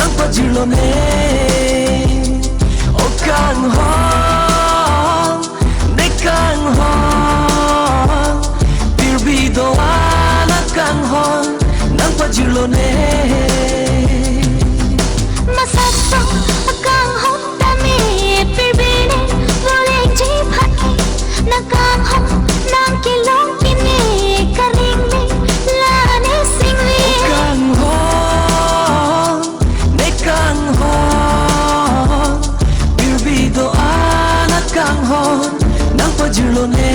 nang pajilone o kang hong ne kang hong pirbido ana kang hong nang pajilone masaso kang hong dami pirbine vole jibhaki na kang hong nang kilong kini karingli lane singli kang hong ne kang hong pirbido ana kang hong nang pajilone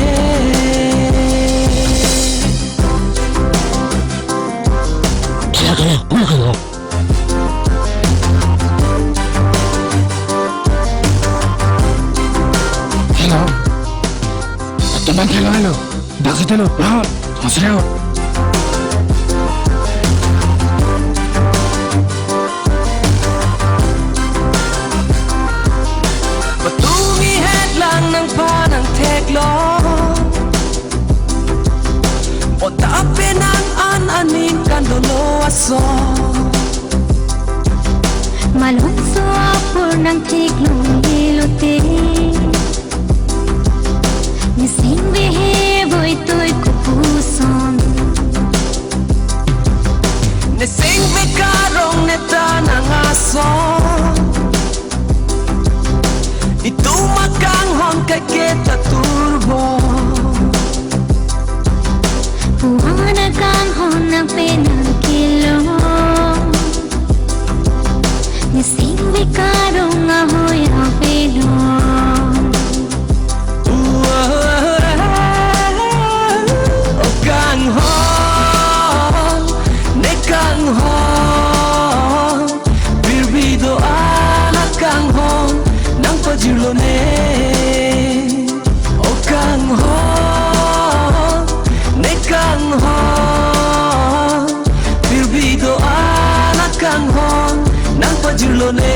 Hello. Teman hello. Dakit hello. Masih patungi headlang ng panang teklo o tape ng an-aning kandolo aso malungso apur ng tiglong ilote nising behebo ito'y kupuson nesing bekarong neta ng aso ito makanghon kay kita turbo puwang naganghon ng pinangkilong nising bekarong ahoy ang pinong o kanghon ne kanghon birbido anak kanghon nang pajilone o kanghon ne kanghon birbido anak kanghon nang pajilone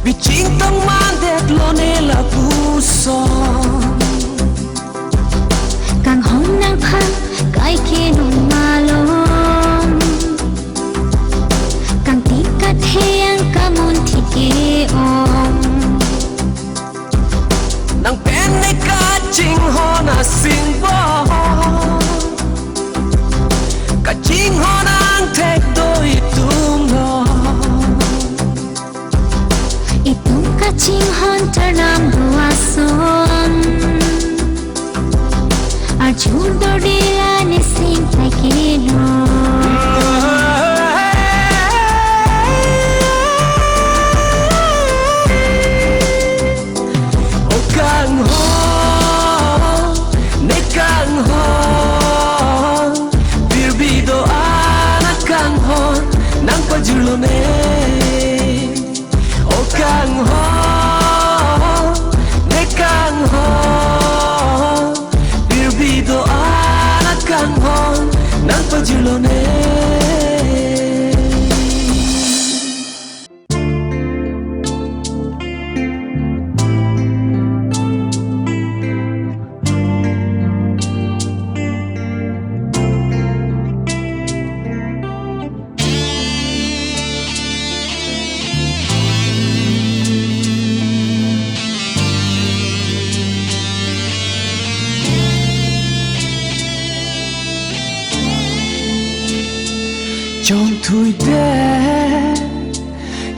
biching tong mandet lo nela puso kang hong nang phang kai kinong malong kang tikat heyang kamun tiki om nang penne kaching hona singbo kaching hona ang tek do itumno itong kaching hon ternam duason arjun dordia nising takino o kanghon ne kanghon birbido anak kanghon nang pajilone o kanghon ne kanghon birbido anak kanghon nang pajilone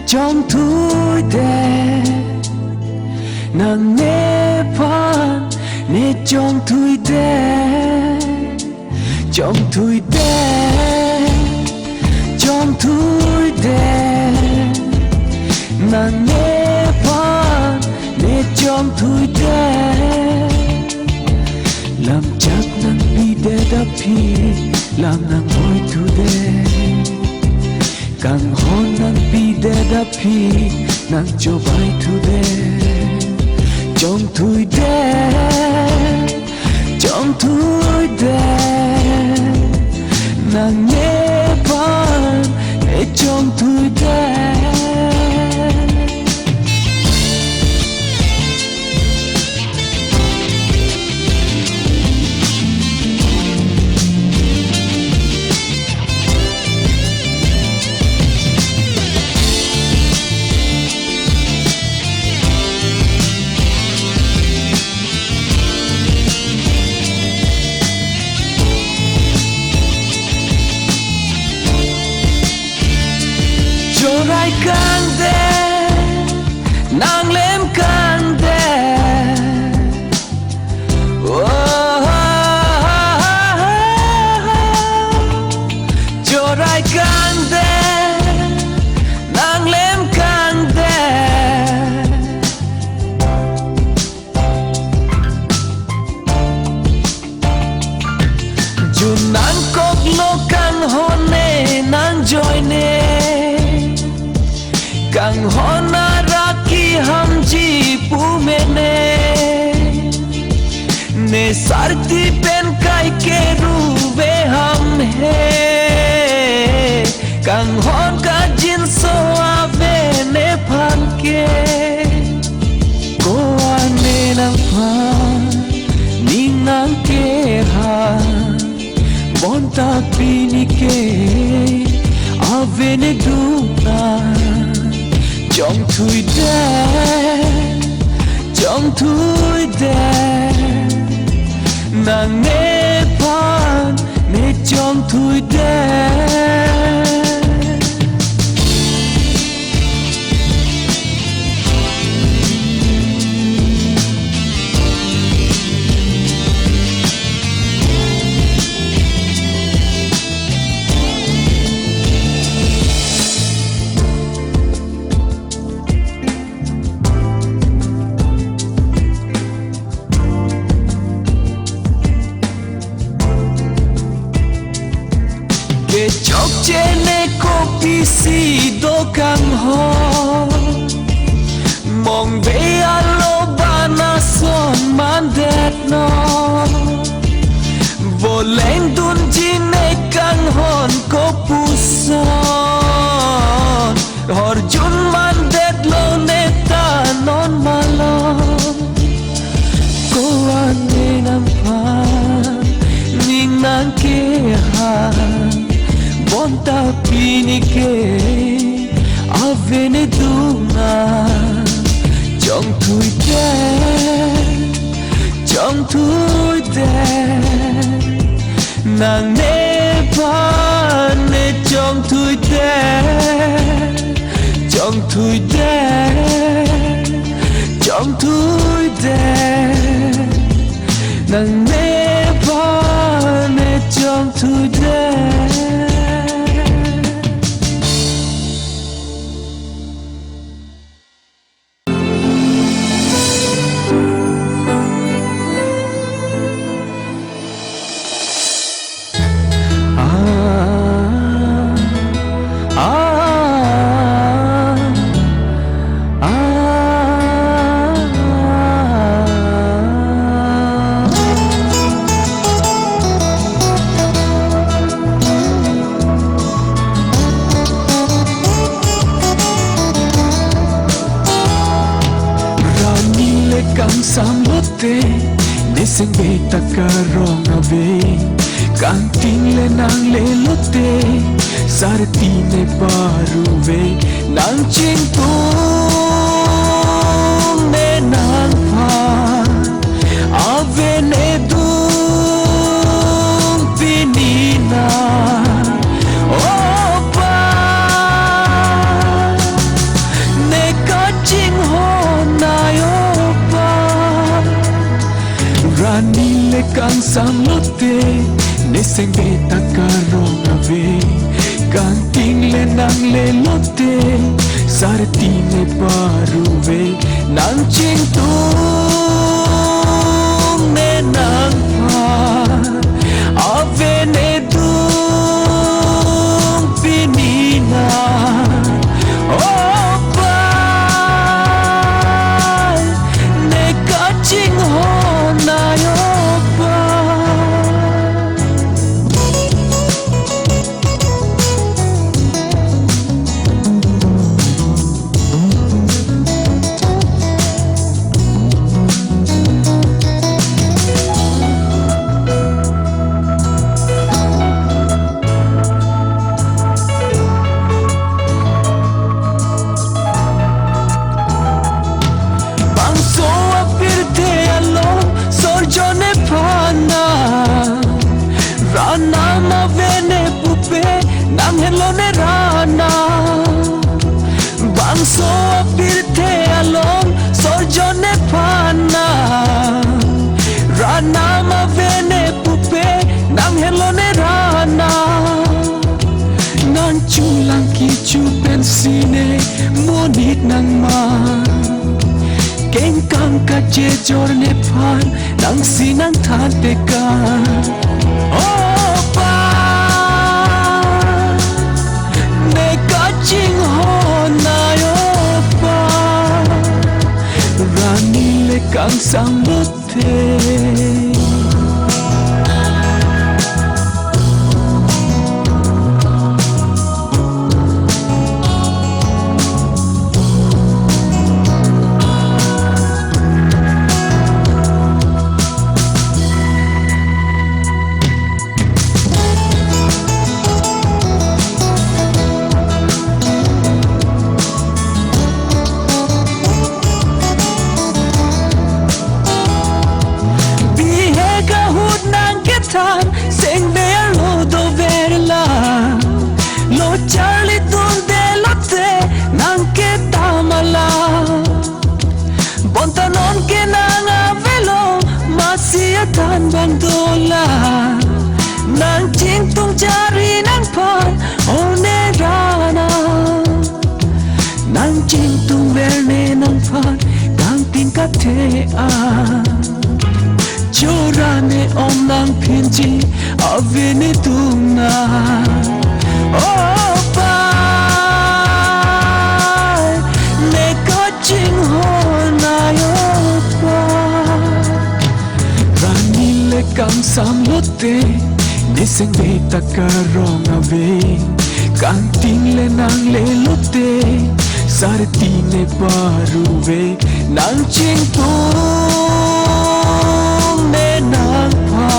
trong thui đê nàng nghe pan nghe trong thui đê nàng nghe pan nghe trong thui đê làm chắc nàng đi đê đắp phi làm nàng hoi thu đê càng hôn nàng bi đê đắp phi nàng cho bài thu đê trong thui đen trong thui đen nàng nhé pan để trong thui đen rai can đê nàng lem can đê cho rai can đê nàng lem can đê dù nàng cốc lô can hôn nê nàng joy nê Kang hona raki ham ji pumene ne sarti pen kai ke ruve ham he Kang hon ka jin so ave ne phan ke ko ane na phan ni nang ke ha bon ta pini ke ave ne duna trong thui đen trong thui đen nàng nghe pan nghe trong thui đen ke chok chene kopi si do kang ho mong ve alo bana son man det no vô lên dun jine kang hon ko puson hor jun man det lo neta non malon ko ane nam pa ning nang ke ha Bonta pini ke avene duna trong thui đen trong thui đen nàng nê pan nê trong thui đen trong thui đen trong thui đen nàng nê pan nê trong thui đen Kang samlote nesen be takarong ave kang ting le nang le lote sarti ne paruve nang ching tu ne nang pa ave ne du pinina opa ne ka ching ho na yo Rani le kang samlote neseng be takarong ave kang ting le nang le lote sarti ne paruve nang ching tu ne nang pa ave ne du pinina opa ne Munit nang man Keng kang ka je jor ne phan Nang sinang than te ka Oh pa Ne ka ching ho na yo pa Rani le kang sang lo te Sing bear lo do verla Lo Charlie donde lotte Nanke tamala Bontanon ke nanga velo Masia tan bandola Nang ching tung jari nang pan One rana Nang ching tung verne nang pan Kang tingkat te Chorane om nang pinji avene tuna Oh pai ne kaching ho na yo pa Rani le kang sam lote Niseng ve takarong ave Kang ting le nang le lote Sarti ne paru ve Nang ching tu nang pa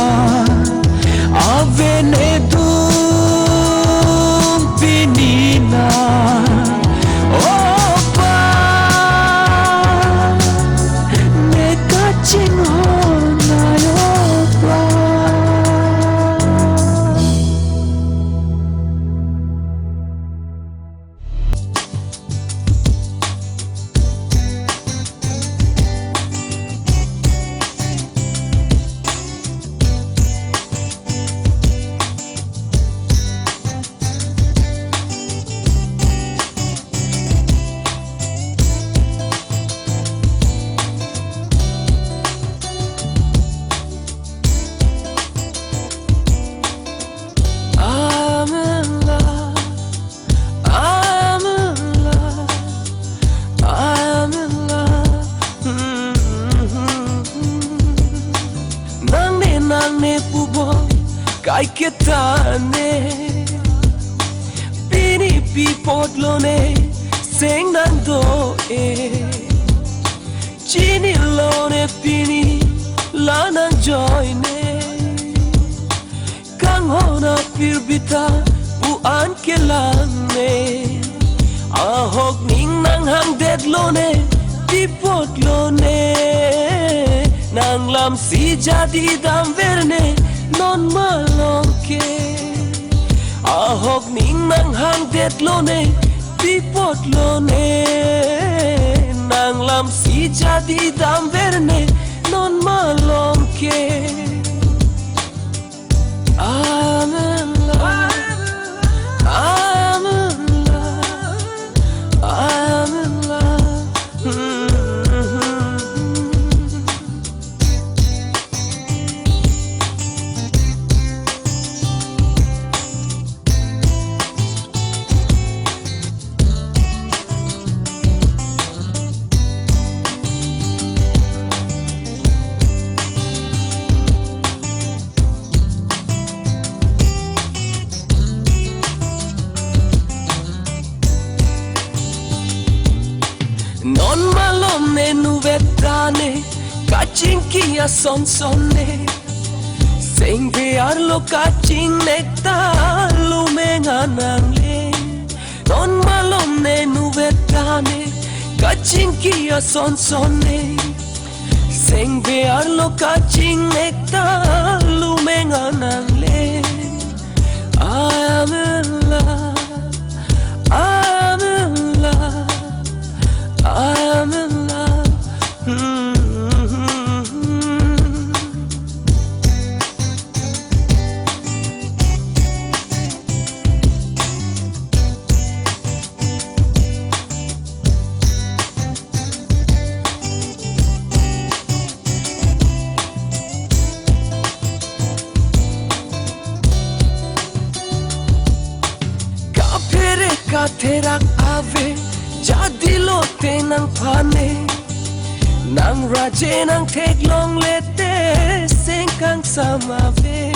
avene tum pinina oh pa ne kaching ho na yo pa Kai ketane Pini pi podlone Seng nando Chini lone pini Lanang joine Kang hona pirbita Puan kelane Ahok ning nang hang deadlone Pi podlone Nang lam si jadi dam verne Non malongke Ahok ning nang hang det lone Pipot lone Nang lam si jadi dam verne Non malongke I'm in love I'm in love I'm in love Non malom ne nuvetane Kaching kia son sonne Sing bearlo kaching nekta Lumenganang le Non malom ne nuvetane Kaching kia son sonne Sing bearlo kaching nekta Lumenganang le I am in love I'm in love I'm in love katherak ave jadilo te nang pane nang raje nang teglong lete sengkang samave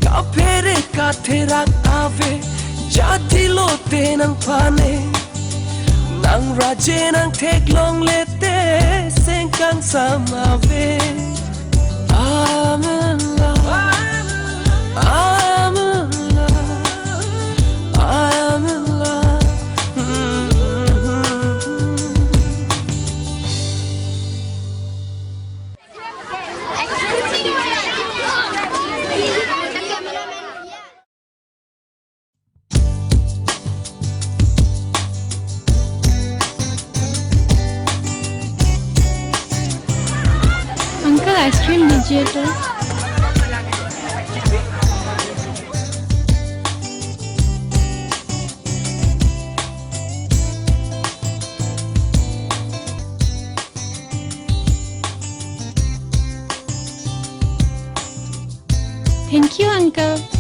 kapere katherak ave jadilo te nang pane nang raje nang teglong lete sengkang samave I'm in love I'm in love I'm in love Uncle, ice cream दीजिए तो Thank you, Uncle.